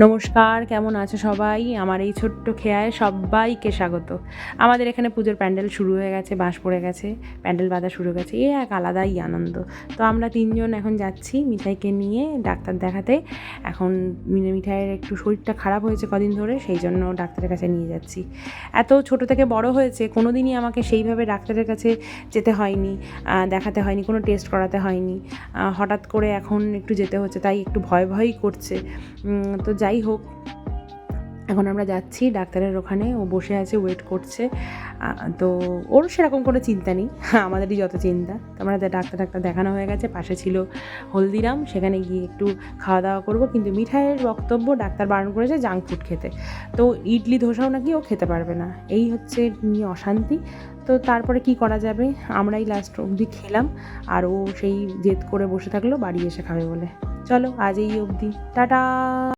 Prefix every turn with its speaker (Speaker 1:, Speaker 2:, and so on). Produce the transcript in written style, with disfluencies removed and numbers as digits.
Speaker 1: নমস্কার, কেমন আছো সবাই? আমার এই ছোট্ট খেয়ায় সব্বাইকে স্বাগত। আমাদের এখানে পুজোর প্যান্ডেল শুরু হয়ে গেছে, বাঁশ পড়ে গেছে, প্যান্ডেল বাঁধা শুরু হয়ে গেছে। এ এক আলাদাই আনন্দ। তো আমরা ৩ জন এখন যাচ্ছি মিঠাইকে নিয়ে ডাক্তার দেখাতে। এখন মিঠাইয়ের একটু শরীরটা খারাপ হয়েছে কদিন ধরে, সেই জন্য ডাক্তারের কাছে নিয়ে যাচ্ছি। এত ছোট থেকে বড় হয়েছে, কোনো দিনই আমাকে সেইভাবে ডাক্তারের কাছে যেতে হয়নি, দেখাতে হয়নি, কোনো টেস্ট করাতে হয়নি। হঠাৎ করে এখন একটু যেতে হচ্ছে, তাই একটু ভয়ই করছে। তো যাই হোক, এখন আমরা যাচ্ছি ডাক্তারের ওখানে। ও বসে আছে, ওয়েট করছে। তো ওর সেরকম কোনো চিন্তা নেই, আমাদেরই যত চিন্তা। তো আমরা ডাক্তার দেখানো হয়ে গেছে, পাশে ছিল হলদিরাম, সেখানে গিয়ে একটু খাওয়া দাওয়া করবো। কিন্তু মিঠাইয়ের বক্তব্য, ডাক্তার বারণ করেছে জাঙ্ক ফুড খেতে। তো ইডলি ধোসাও নাকি ও খেতে পারবে না, এই হচ্ছে নিয়ে অশান্তি। তো তারপরে কি করা যাবে, আমরাই লাস্ট অবধি খেলাম, আর ও সেই জেদ করে বসে থাকলো বাড়ি এসে খাবে বলে। চলো আজ এই অবধি, টাটা।